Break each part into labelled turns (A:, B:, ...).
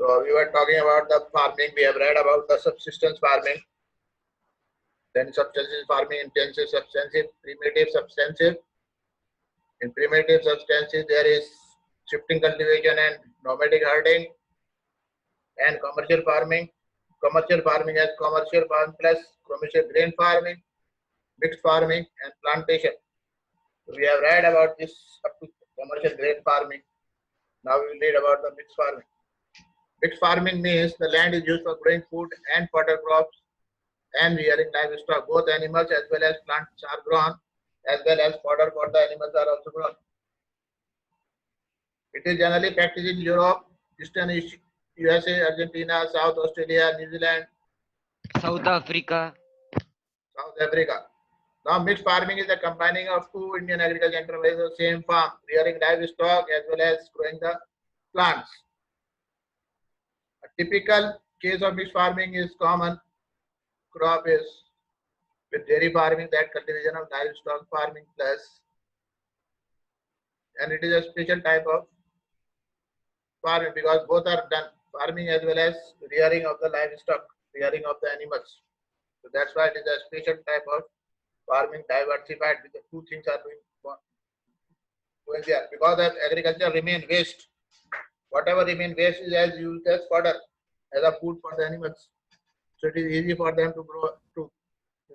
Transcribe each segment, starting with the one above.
A: So we were talking about the farming. We have read about the subsistence farming, then subsistence farming, intensive, substantive, primitive, substantive. In primitive substances, there is shifting cultivation and nomadic herding, and commercial farming. Commercial farming has commercial farm plus commercial grain farming, mixed farming, and plantation. So we have read about this up to commercial grain farming. Now we will read about the mixed farming. Mixed farming means the land is used for growing food and fodder crops and rearing livestock. Both animals as well as plants are grown, as well as fodder for the animals are also grown. It is generally practiced in Europe, Eastern USA, Argentina, South Australia, New Zealand,
B: South Africa.
A: South Africa. Now, mixed farming is the combining of two Indian agriculture enterprises on the same farm, rearing livestock as well as growing the plants. A typical case of mixed farming is common crop is with dairy farming, that cultivation of livestock farming plus, and it is a special type of farming because both are done, farming as well as rearing of the livestock, rearing of the animals. So that's why it is a special type of farming, diversified with the two things are going there because the agriculture remain waste. Whatever remain waste is as used as fodder, as a food for the animals. So it is easy for them to grow, to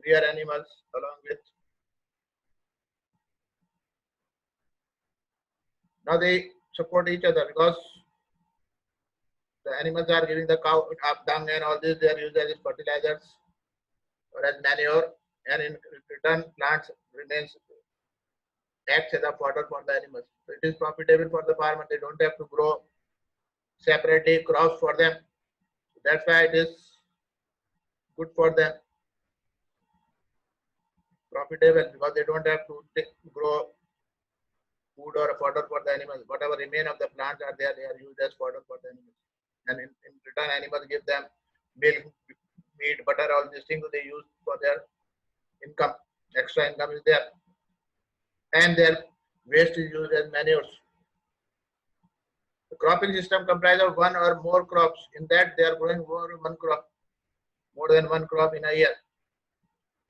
A: rear animals along with. Now they support each other because the animals are giving the cow dung and all this, they are used as fertilizers or as manure, and in return plants remains acts as a fodder for the animals. So it is profitable for the farmer. They don't have to grow separately crops for them. That's why it is good for them, profitable because they don't have to grow food or fodder for the animals. Whatever remain of the plants are there, they are used as fodder for the animals. And in return, animals give them milk, meat, butter, all these things they use for their income. Extra income is there. And their waste is used as manures. The cropping system comprises of one or more crops. In that, they are growing more than one crop in a year.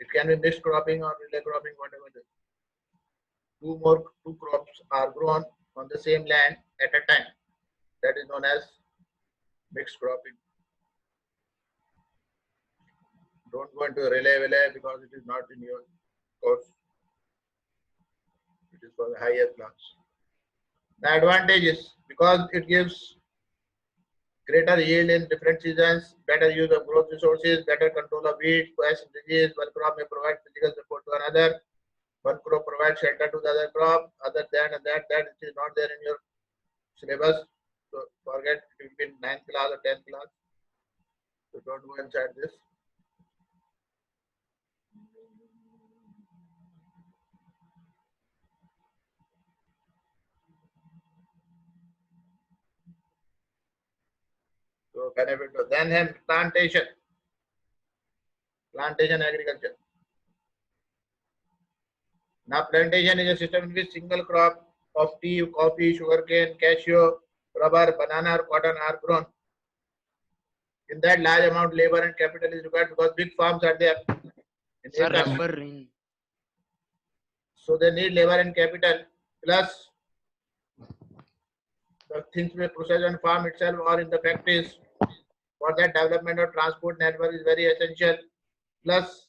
A: It can be mixed cropping or relay cropping, whatever it is. Two crops are grown on the same land at a time. That is known as mixed cropping. Don't go into relay because it is not in your course. It is for the higher class. The advantage is because it gives greater yield in different seasons, better use of growth resources, better control of weeds, pests, and disease. One crop may provide physical support to another. One crop provides shelter to the other crop. Other than that it is not there in your syllabus. So forget it will be in 9th class or 10th class. So don't go inside this. So benefit of then plantation agriculture. Now plantation is a system in which single crop of tea, coffee, sugarcane, cashew, rubber, banana, or cotton are grown. In that large amount labor and capital is required because big farms are there. So they need labor and capital plus the things we process on farm itself or in the factories. For that development of transport network is very essential. Plus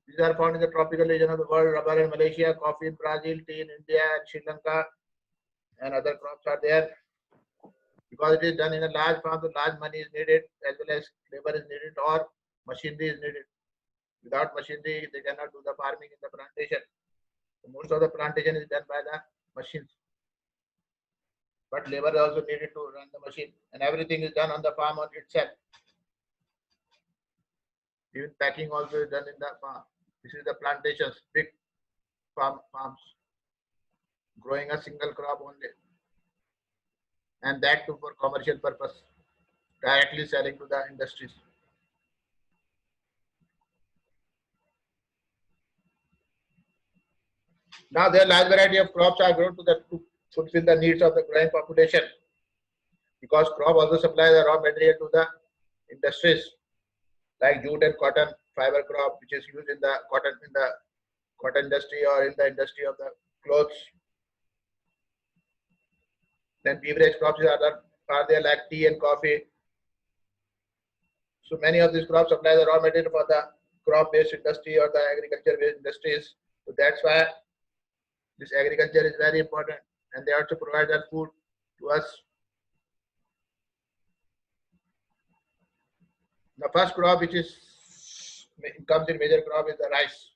A: these are found in the tropical region of the world, rubber in Malaysia, coffee in Brazil, tea in India and Sri Lanka, and other crops are there. Because it is done in a large farm, the large money is needed as well as labor is needed or machinery is needed. Without machinery, they cannot do the farming in the plantation. So most of the plantation is done by the machines. But labor is also needed to run the machine, and everything is done on the farm on itself. Even packing also is done in the farm. This is the plantations, big farms, growing a single crop only, and that too for commercial purpose, directly selling to the industries. Now there are large variety of crops are grown to fulfill the needs of the growing population. because crop also supplies the raw material to the industries like jute and cotton fiber crop, which is used in the cotton industry or in the industry of the clothes. Then beverage crops are there like tea and coffee. So many of these crops supply the raw material for the crop-based industry or the agriculture-based industries. So that's why this agriculture is very important, and they also provide that food to us. The first crop which comes in major crop is the rice.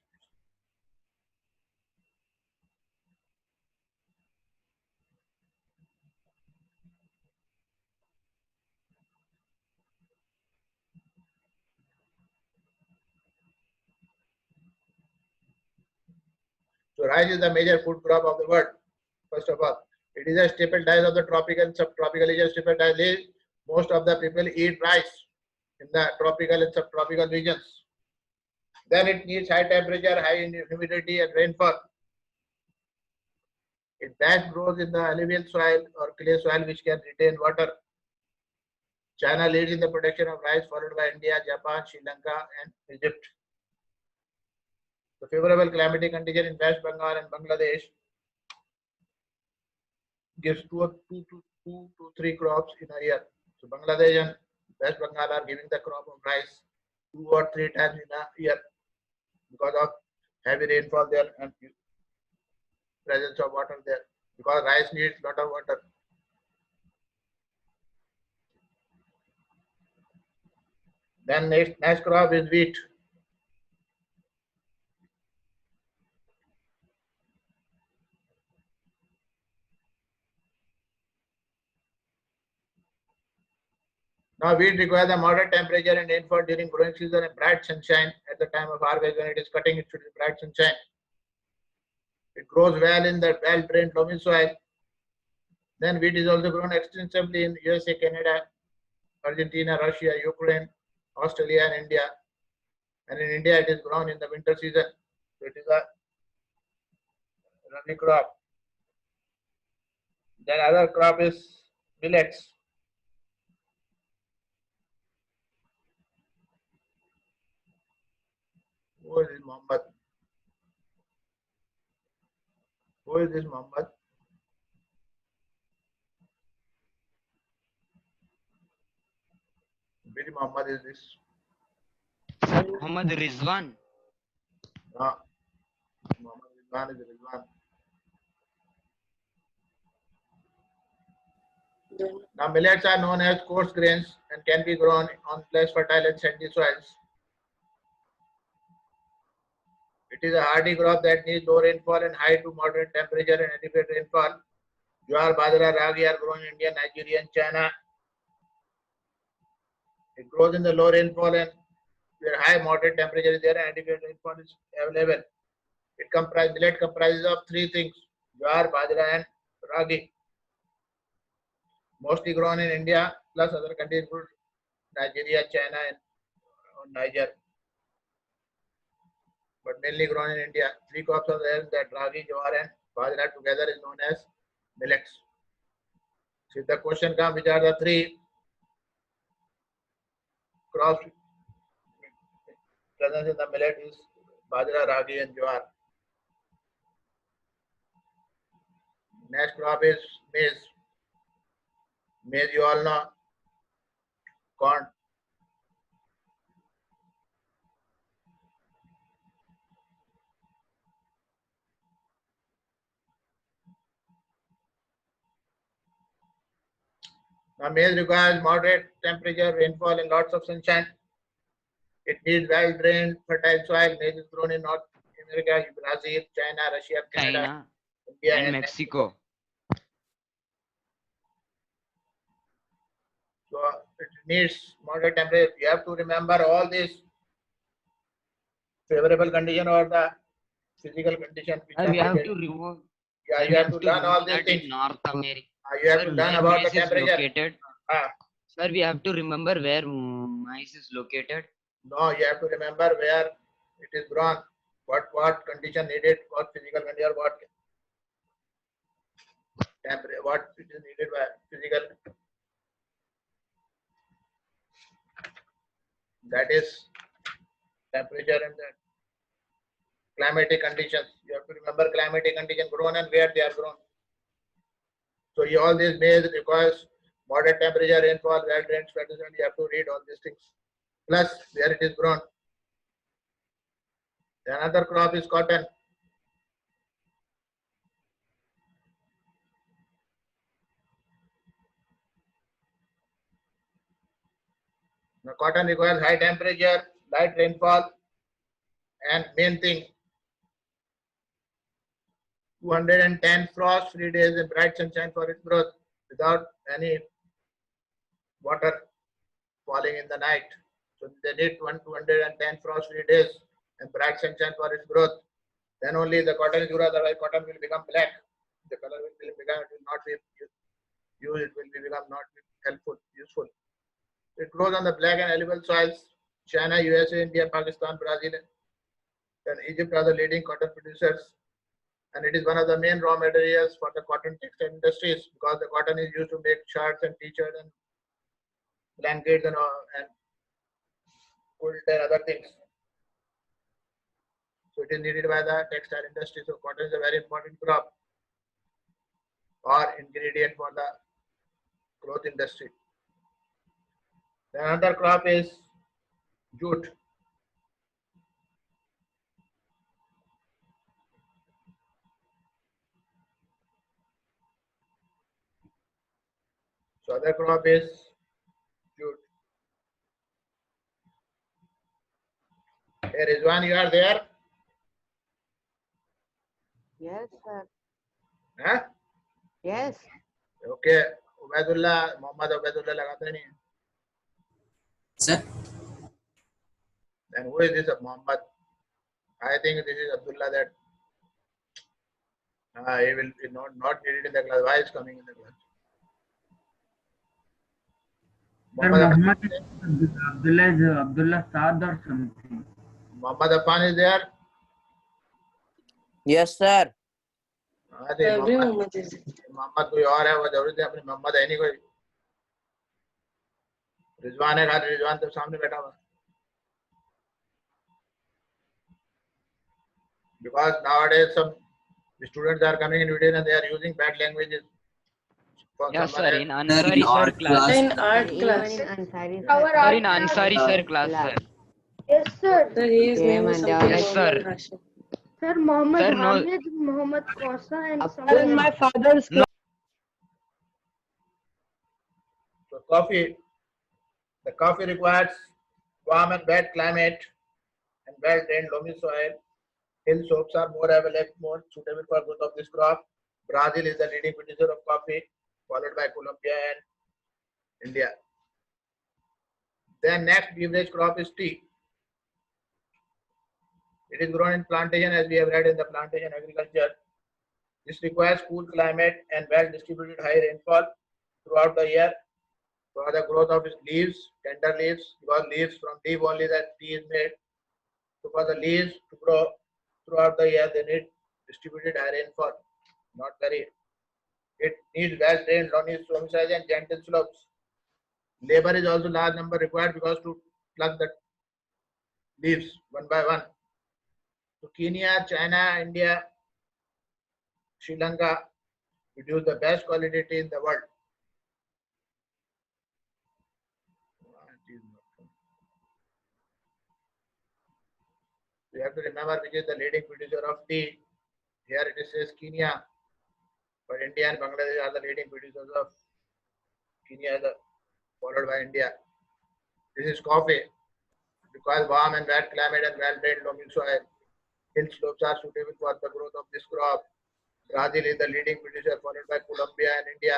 A: So rice is the major food crop of the world. First of all, it is a staple diet of the tropical and subtropical region. Staple diet. Most of the people eat rice in the tropical and subtropical regions. Then it needs high temperature, high humidity, and rainfall. It best grows in the alluvial soil or clay soil which can retain water. China leads in the production of rice, followed by India, Japan, Sri Lanka, and Egypt. The favorable climatic condition in West Bengal and Bangladesh gives two to three crops in a year. So Bangladesh and West Bengal are giving the crop of rice 2 or 3 times in a year because of heavy rainfall there and presence of water there. Because rice needs a lot of water. Then next crop is wheat. Now wheat requires a moderate temperature and rainfall during growing season and bright sunshine at the time of harvest. When it is cutting, it should be bright sunshine. It grows well in the well-drained loamy soil. Then wheat is also grown extensively in USA, Canada, Argentina, Russia, Ukraine, Australia, and India. And in India, it is grown in the winter season. So it is a rabi crop. Then other crop is millets. Who is this Muhammad? Who is this Muhammad? Which Muhammad is this?
B: Muhammad Rizwan.
A: No. Muhammad Rizwan is Rizwan. Now millets are known as coarse grains and can be grown on less fertile and sandy soils. It is a hardy crop that needs low rainfall and high to moderate temperature and adequate rainfall. Jowar, bajra, ragi are grown in India, Nigeria, and China. It grows in the low rainfall and where high moderate temperature is there and adequate rainfall is available. Millet comprises of three things: jowar, bajra, and ragi. Mostly grown in India, plus other countries include Nigeria, China, and Niger. But mainly grown in India. Three crops are there that ragi, jowar, and bajra together is known as millets. So if the question comes, which are the three crops present in the millet is bajra, ragi, and jowar. Next crop is maize. Maize, you all know. Corn. Now, maize requires moderate temperature, rainfall, and lots of sunshine. It needs well-drained, fertile soil. Maize is grown in North America, Brazil, China, Russia, Canada,
B: China
A: India,
B: and Mexico.
A: So it needs moderate temperature. You have to remember all these favorable condition or the physical condition which
B: Sir,
A: are
B: we have
A: needed.
B: to remove.
A: Yeah,
B: Sir,
A: you
B: we
A: have to learn all
B: remove
A: these
B: that in
A: things.
B: North America.
A: You have
B: Sir,
A: to learn
B: where
A: about the
B: maize is
A: temperature.
B: located. Sir, we have to remember where maize is located.
A: No, you have to remember where it is grown, what condition needed, what physical condition, what temperature, what it is needed by physical That is temperature and the climatic conditions. You have to remember climatic condition grown and where they are grown. So all these maize requires moderate temperature, rainfall, well-drained soil. You have to read all these things. Plus where it is grown. The another crop is cotton. Now, cotton requires high temperature, light rainfall, and main thing 210 frost-free days and bright sunshine for its growth without any water falling in the night. So they need 210 frost-free days and bright sunshine for its growth. Then only the cotton is grown. Otherwise, cotton will become black. The color will become. It will not be used. It will become not helpful, useful. It grows on the black and alluvial soils. China, USA, India, Pakistan, Brazil, and Egypt are the leading cotton producers. And it is one of the main raw materials for the cotton textile industries because the cotton is used to make shirts and t-shirts and blankets and quilt and other things. So it is needed by the textile industry. So cotton is a very important crop or ingredient for the cloth industry. The another crop is jute. So other crop is jute. Hey Rizwan, you are there?
C: Yes, sir.
A: Huh?
C: Yes.
A: Okay. Ubaidullah, Muhammad Ubaidullah लगाते नहीं.
D: Sir,
A: Then who is this Muhammad? I think this is Abdullah that he will be not needed in the class. Why is coming in the class?
E: Sir, Muhammad Abdullah is Abdullah Saad or something.
A: Muhammad Affan is there?
D: yes, sir.
A: हाँ जी मोहम्मद कोई और है वो जरूरत है अपनी मोहम्मद है नहीं कोई रिजवान है खाली रिजवान तो सामने बैठा हुआ because nowadays some students are coming in video and they are using bad languages.
B: Yes, sir. In
D: Sir,
B: Ansari
D: in
B: sir
D: art
B: class.
D: class.
F: In art
C: Even
F: class.
C: in Ansari
B: Sir, in Ansari sir class, sir.
F: Yes, sir. Sir, his
C: Okay,
F: name is
C: man,
F: something
B: yes, sir.
F: Mohammed Rashid.
G: Sir, Mohammed
B: Sir, no.
G: Hamid, Mohammed Kosa, and
C: Up
G: someone
C: to
G: else.
F: father's
B: No.
A: So the coffee requires warm and wet climate and well-drained loamy soil. Hill slopes are more suitable for growth of this crop. Brazil is the leading producer of coffee, followed by Colombia and India. Then next beverage crop is tea. It is grown in plantation as we have read in the plantation agriculture. This requires cool climate and well-distributed high rainfall throughout the year for the growth of its leaves, tender leaves, because leaves from leaf only that tea is made. So for the leaves to grow throughout the year, they need distributed high rainfall, not very. It needs well-drained loamy soil and gentle slopes. Labor is also large number required because to pluck the leaves one by one. So Kenya, China, India, Sri Lanka produce the best quality tea in the world. You have to remember which is the leading producer of tea. Here it says Kenya, but India and Bangladesh are the leading producers of Kenya, followed by India. This is coffee. It requires warm and wet climate and well-drained loamy soil. Hill slopes are suitable for the growth of this crop. Brazil is the leading producer, followed by Colombia and India.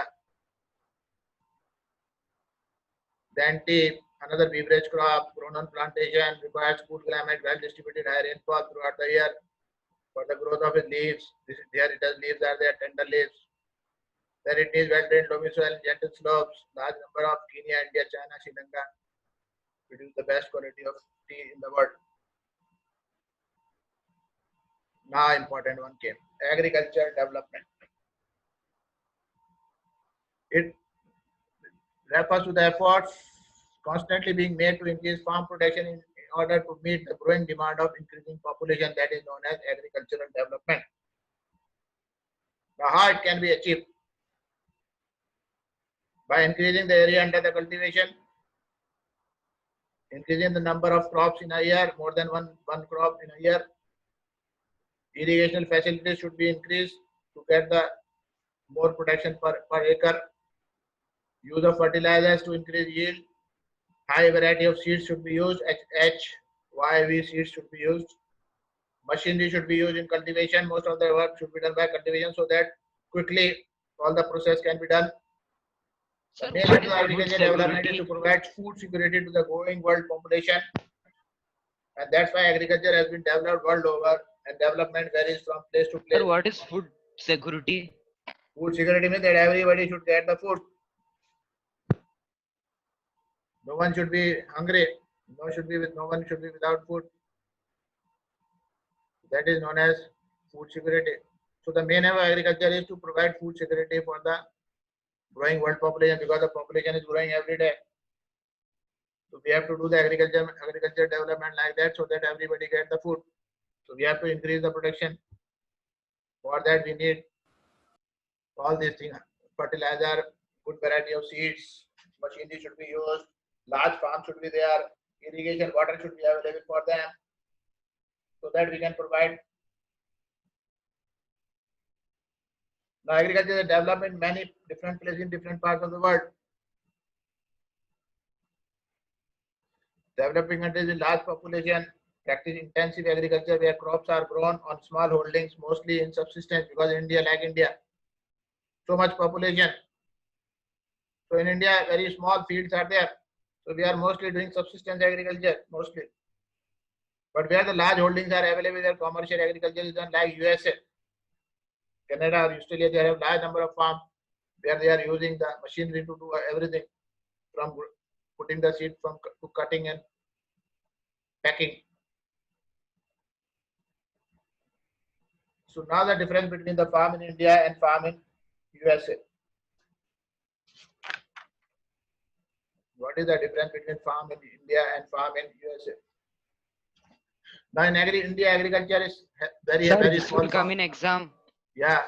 A: Then tea, another beverage crop grown on plantation, requires cool climate, well-distributed high rainfall throughout the year for the growth of its leaves. Here it has leaves are there, tender leaves. Then it needs well-drained loamy soil and gentle slopes. Large number of Kenya, India, China, Sri Lanka produce the best quality of tea in the world. Now important one came, agriculture development. It refers to the efforts constantly being made to increase farm production in order to meet the growing demand of increasing population, that is known as agricultural development. Now, how it can be achieved? By increasing the area under the cultivation, increasing the number of crops in a year, more than one crop in a year. Irrigation facilities should be increased to get the more production per acre. Use of fertilizers to increase yield. High variety of seeds should be used. HYV seeds should be used. Machinery should be used in cultivation. Most of the work should be done by cultivation so that quickly all the process can be done.
B: Sir,
A: The main
B: what
A: aim
B: is
A: of
B: food
A: agriculture development is to
B: security?
A: provide food security to the growing world population. And that's why agriculture has been developed world over, and development varies from place to
B: Sir,
A: place.
B: what is food security?
A: Food security means that everybody should get the food. No one should be hungry. No one should be without food. That is known as food security. So the main aim of agriculture is to provide food security for the growing world population, because the population is growing every day. So we have to do the agriculture development like that so that everybody gets the food. So we have to increase the production. For that we need all these things: fertilizer, good variety of seeds, machinery should be used, large farms should be there, irrigation water should be available for them, so that we can provide. Now agriculture is developed in many different places in different parts of the world. Developing countries with large population practice intensive agriculture where crops are grown on small holdings, mostly in subsistence, because India, like India, so much population. So in India, very small fields are there. So we are mostly doing subsistence agriculture, mostly. But where the large holdings are available, there commercial agriculture is done, like USA, Canada, or Australia. They have large number of farms where they are using the machinery to do everything, from putting the seed to cutting and packing. So now the difference between the farm in India and farm in USA. What is the difference between farm in India and farm in USA? Now in India, agriculture is very
B: This
A: small.
B: will come in exam.
A: Yeah,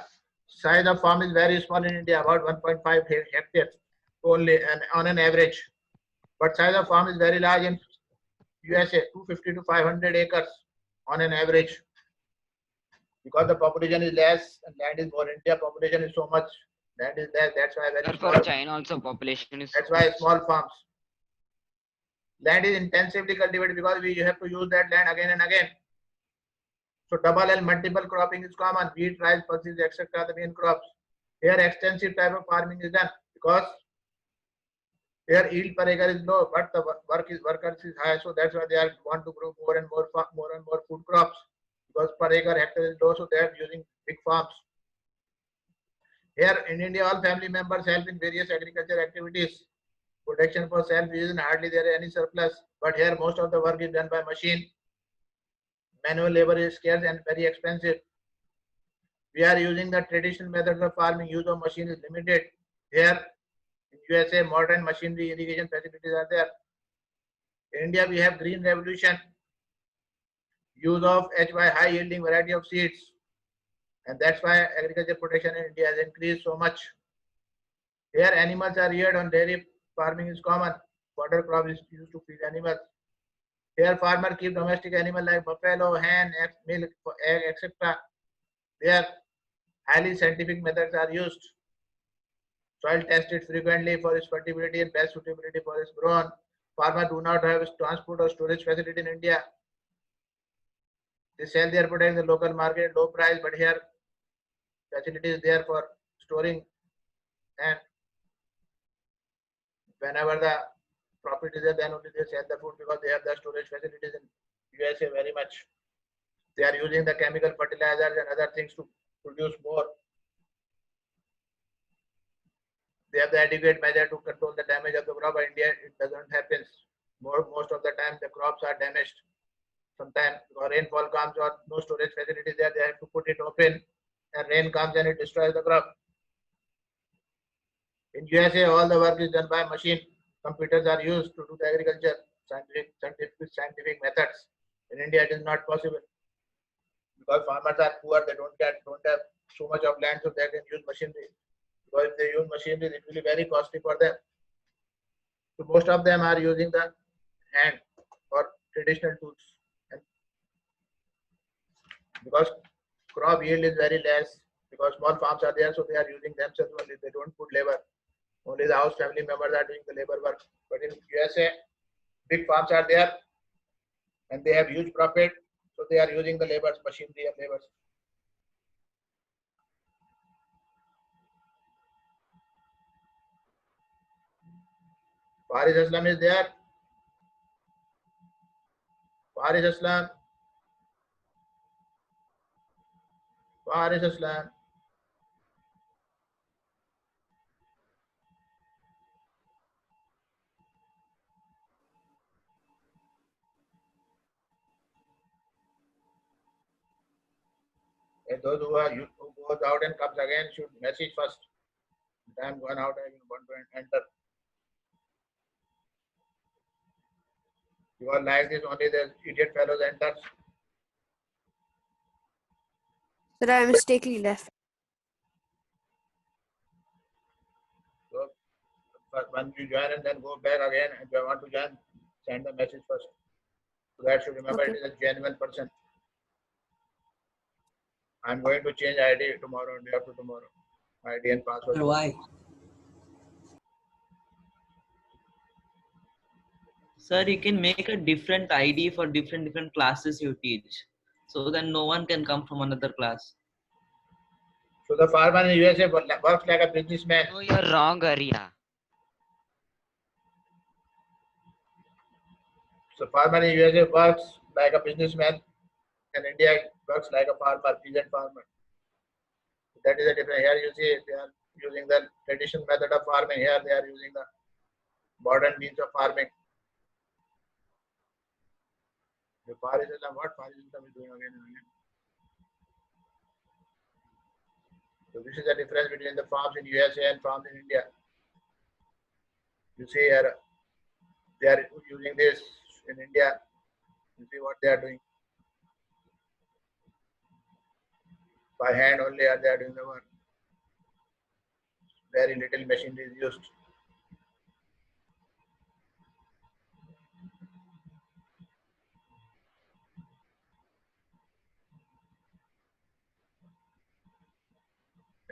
A: size of farm is very small in India, about 1.5 hectares only, and on an average. But size of farm is very large in USA, 250 to 500 acres on an average. Because the population is less and land is more. India population is so much, land is less. That's why very
B: Therefore,
A: small.
B: China also population is.
A: That's why small farms. Land is intensively cultivated because we have to use that land again and again. So double and multiple cropping is common. Wheat, rice, pulses, etc. are the main crops. Here extensive type of farming is done because here yield per acre is low, but the workers is high. So that's why they want to grow more and more food crops, because per acre hectare is low. So they are using big farms. Here in India, all family members help in various agriculture activities. Production for self-use, hardly there is any surplus. But here most of the work is done by machine. Manual labor is scarce and very expensive. We are using the traditional methods of farming. Use of machine is limited. Here in USA, modern machinery, irrigation facilities are there. In India, we have green revolution. Use of HY, high yielding variety of seeds. And that's why agriculture production in India has increased so much. Here animals are reared on dairy farming is common. Fodder crop is used to feed animals. Here farmers keep domestic animals like buffalo, hen, milk, egg, etc. There highly scientific methods are used. Soil tested frequently for its fertility and pest suitability for its growth. Farmers do not have transport or storage facility in India. They sell their products in the local market at low price, but here facility is there for storing, and whenever the profit is there, then only they sell the food, because they have the storage facilities in USA very much. They are using the chemical fertilizers and other things to produce more. They have the adequate measure to control the damage of the crop. In India, it doesn't happen. Most of the time, the crops are damaged. Sometimes rainfall comes or no storage facility there, they have to put it open, and rain comes and it destroys the crop. In USA, all the work is done by machine. computers are used to do the agriculture, scientific methods. In India, it is not possible because farmers are poor. They don't have so much of land, so they can use machinery. Because if they use machinery, it will be very costly for them. So most of them are using the hand or traditional tools. And because crop yield is very less, because small farms are there, so they are using themselves only. They don't put labor. Only the house family members are doing the labor work. But in USA, big farms are there and they have huge profit, so they are using the labors, machinery and labors. Faris Aslam is there. Faris Aslam. Faris Aslam. And those who goes out and comes again should message first. I am going out, I want to enter. Because like this only the idiot fellows enters.
F: Sir, I mistakenly left.
A: So once you join and then go back again, and if you want to join, send the message first. So that should remember
F: Okay.
A: it is a genuine person. I am going to change ID tomorrow, day after tomorrow. ID and password.
D: Sir, why?
H: Sir, you can make a different ID for different classes you teach. So then no one can come from another class.
A: So the farmer in USA works like a businessman.
B: No, you're wrong, Arya.
A: So farmer in USA works like a businessman, and India works like a farmer, peasant farmer. That is the difference. Here you see they are using the traditional method of farming. Here they are using the modern means of farming. The Faris Islam, what Faris Islam is doing again and again. So this is the difference between the farms in USA and farms in India. You see here, they are using this in India. You see what they are doing. By hand only they are doing the work. Very little machinery is used.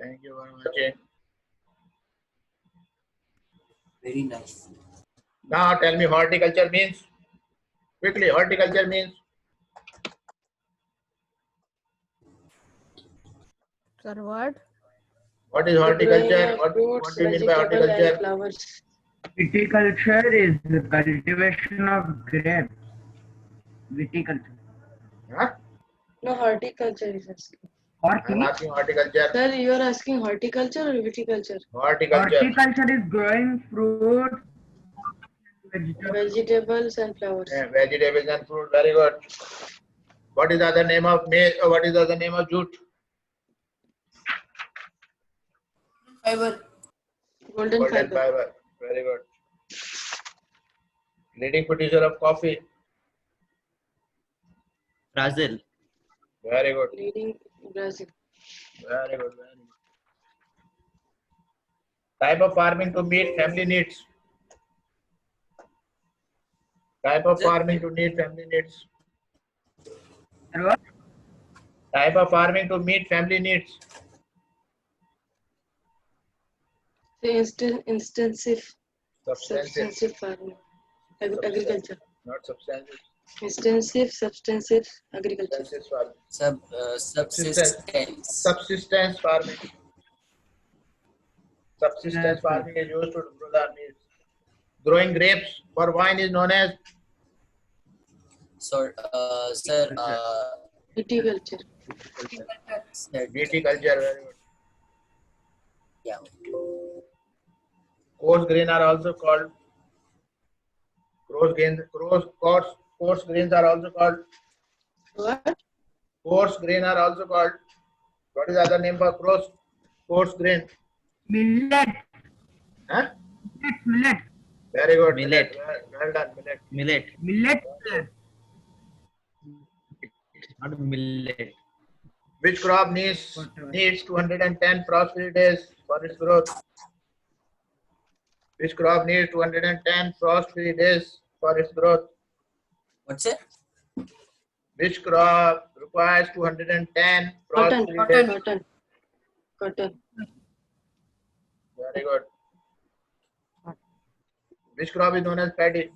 A: Thank you for watching.
D: Very nice.
A: Now tell me horticulture means. Quickly, horticulture means.
F: Sir, what?
A: What is horticulture? What do you mean by horticulture?
E: Viticulture is the cultivation of grapes. Viticulture.
A: Huh?
I: No, horticulture is asking.
A: I'm asking horticulture.
I: Sir, you are asking horticulture or viticulture?
A: Horticulture.
E: Horticulture is growing fruit, vegetables.
I: Vegetables and flowers.
A: Yeah, vegetables and fruit. Very good. What is the other name of maize? What is the other name of jute?
D: Fiber.
I: Golden
A: Golden
I: fiber.
A: fiber. Very good. Leading producer of coffee.
H: Brazil.
A: Very good.
I: Leading Brazil.
A: Very good. Very good. Type of farming to meet family needs. Type of farming to meet family needs.
E: And what?
A: Type of farming to meet family needs.
I: Intensive
A: Substantive.
I: farming. Agriculture.
A: Not substantive.
I: Substantive agriculture.
A: Substantive farming.
D: Subsistence.
A: Subsistence farming. Subsistence farming is used to grow the meat. Growing grapes for wine is known as
D: Sir,
I: Viticulture.
A: viticulture. Very good.
D: yeah.
A: Coarse grain are also called coarse grains are also called
I: What?
A: coarse grain are also called. What is the other name for coarse grain?
E: Millet.
A: Huh?
E: Millet.
A: Very good.
H: Millet.
A: Well done. Millet.
H: Millet.
E: Millet, sir.
H: Not millet.
A: Which crop needs 210 frost-free days for its growth? Which crop needs 210 frost-free days for its growth?
D: What's it?
A: Which crop requires 210
I: Cotton,
A: frost-free
I: cotton,
A: days?
I: cotton. Cotton.
A: Very good. Which crop is known as paddy?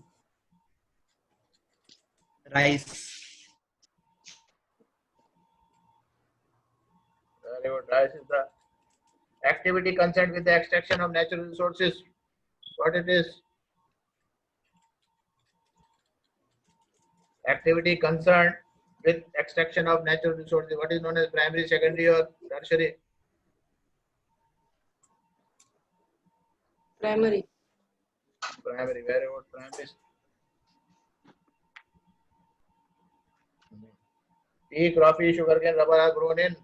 H: Rice.
A: Very good. Rice is the activity concerned with the extraction of natural resources. What it is? Activity concerned with extraction of natural resources. What is known as primary, secondary, or tertiary?
I: Primary.
A: Primary. Very good. Primary. Tea, coffee, sugarcane, rubber are grown in